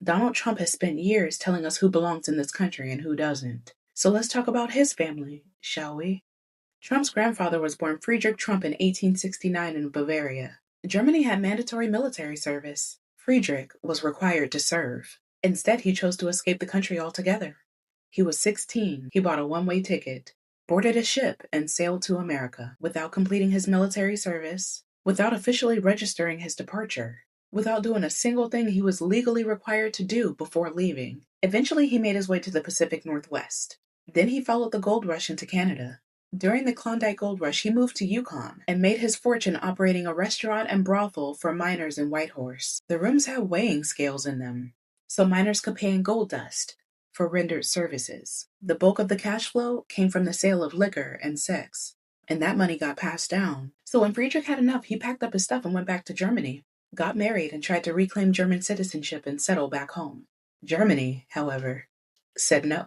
Donald Trump has spent years telling us who belongs in this country and who doesn't. So let's talk about his family, shall we? Trump's grandfather was born Friedrich Trump in 1869 in Bavaria. Germany had mandatory military service. Friedrich was required to serve. Instead, he chose to escape the country altogether. He was 16. He bought a one-way ticket, boarded a ship, and sailed to America without completing his military service, without officially registering his departure, without doing a single thing he was legally required to do before leaving. Eventually, he made his way to the Pacific Northwest. Then he followed the gold rush into Canada. During the Klondike Gold Rush, he moved to Yukon and made his fortune operating a restaurant and brothel for miners in Whitehorse. The rooms had weighing scales in them, so miners could pay in gold dust for rendered services. The bulk of the cash flow came from the sale of liquor and sex, and that money got passed down. So when Friedrich had enough, he packed up his stuff and went back to Germany, got married, and tried to reclaim German citizenship and settle back home. Germany, however, said no.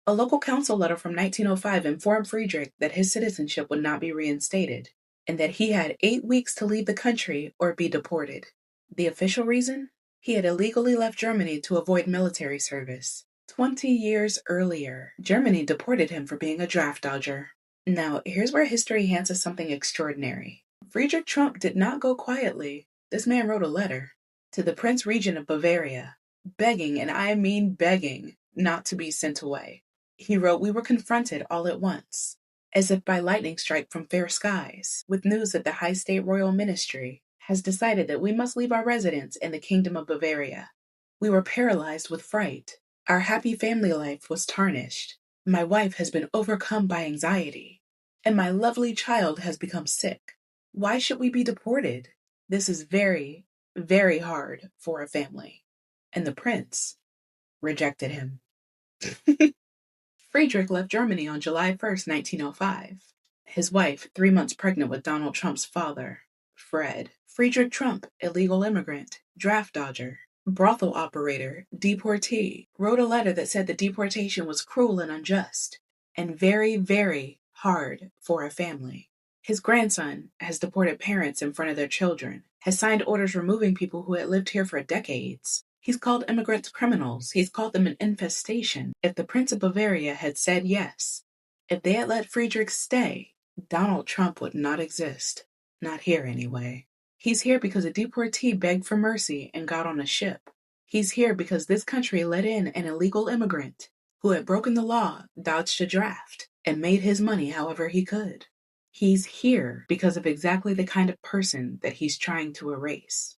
A local council letter from 1905 informed Friedrich that his citizenship would not be reinstated, and that he had 8 weeks to leave the country or be deported. The official reason? He had illegally left Germany to avoid military service. 20 years earlier, Germany deported him for being a draft dodger. Now, here's where history hands us something extraordinary. Friedrich Trump did not go quietly. This man wrote a letter to the Prince Regent of Bavaria, begging, and I mean begging, not to be sent away. He wrote, "We were confronted all at once, as if by lightning strike from fair skies, with news that the High State Royal Ministry has decided that we must leave our residence in the Kingdom of Bavaria. We were paralyzed with fright. Our happy family life was tarnished. My wife has been overcome by anxiety, and my lovely child has become sick. Why should we be deported? This is very, very hard for a family." And the prince rejected him. Friedrich left Germany on July 1st, 1905. His wife, 3 months pregnant with Donald Trump's father, Fred. Friedrich Trump, illegal immigrant, draft dodger, brothel operator, deportee, wrote a letter that said the deportation was cruel and unjust, and very, very hard for a family. His grandson has deported parents in front of their children, has signed orders removing people who had lived here for decades. He's called immigrants criminals. He's called them an infestation. If the Prince of Bavaria had said yes, if they had let Friedrich stay, Donald Trump would not exist. Not here, anyway. He's here because a deportee begged for mercy and got on a ship. He's here because this country let in an illegal immigrant who had broken the law, dodged a draft, and made his money however he could. He's here because of exactly the kind of person that he's trying to erase.